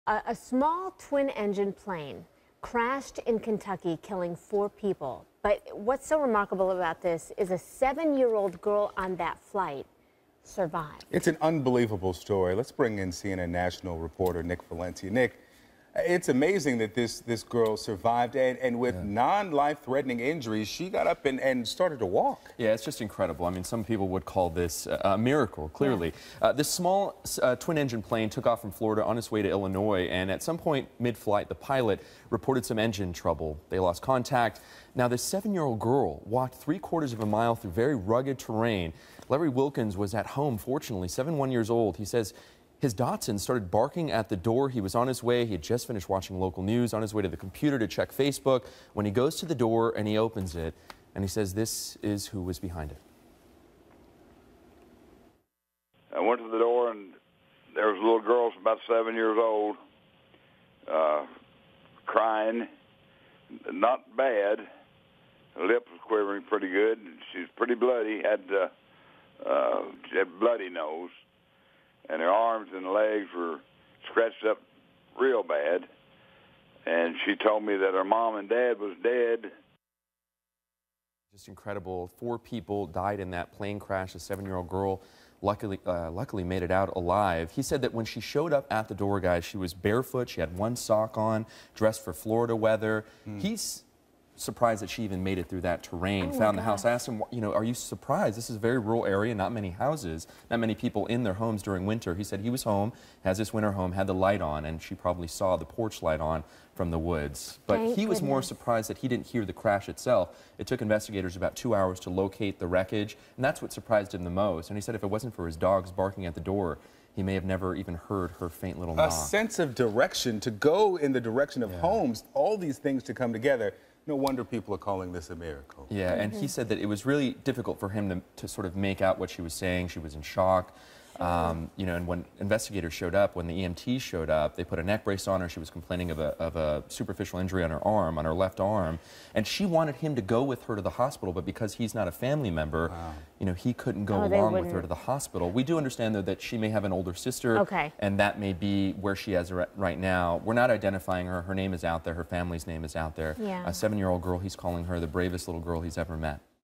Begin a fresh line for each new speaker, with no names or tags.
A small twin-engine plane crashed in Kentucky, killing 4 people. But what's so remarkable about this is a 7-year-old girl on that flight survived.
It's an unbelievable story. Let's bring in CNN national reporter Nick Valenti. Nick, it's amazing that this girl survived, and with non-life-threatening injuries, she got up and started to walk.
Yeah, it's just incredible. I mean, some people would call this a miracle, clearly. Yeah. This small twin-engine plane took off from Florida on its way to Illinois, and at some point mid-flight, the pilot reported some engine trouble. They lost contact. Now, this 7-year-old girl walked 3/4 of a mile through very rugged terrain. Larry Wilkins was at home, fortunately, 71 years old. He says his Dachshund started barking at the door. He was on his way. He had just finished watching local news, on his way to the computer to check Facebook, when he goes to the door and he opens it, and he says this is who was behind it.
I went to the door, and there was a little girl, about 7 years old, crying. Not bad. Her lip was quivering pretty good. She was pretty bloody, she had bloody nose, and her arms and legs were scratched up real bad. And she told me that her mom and dad was dead.
Just incredible. 4 people died in that plane crash. A 7-year-old girl luckily made it out alive. He said that when she showed up at the door, guys, she was barefoot. She had 1 sock on, dressed for Florida weather. He's surprised that she even made it through that terrain, found the house. I asked him, you know, are you surprised? This is a very rural area, not many houses, not many people in their homes during winter. He said he was home, has this winter home, had the light on, and she probably saw the porch light on from the woods. But he was more surprised that he didn't hear the crash itself. It took investigators about 2 hours to locate the wreckage, and that's what surprised him the most. And he said if it wasn't for his dogs barking at the door, he may have never even heard her faint little knock.
A sense of direction, to go in the direction of homes, all these things to come together. No wonder people are calling this a miracle.
Yeah, and he said that it was really difficult for him to sort of make out what she was saying. She was in shock. You know, and when investigators showed up, when the EMTs showed up, they put a neck brace on her. She was complaining of a superficial injury on her arm, on her left arm, and she wanted him to go with her to the hospital, but because he's not a family member, you know, he couldn't go along with her to the hospital. We do understand, though, that she may have an older sister, and that may be where she is right now. We're not identifying her. Her name is out there. Her family's name is out there. A 7-year-old girl, he's calling her the bravest little girl he's ever met.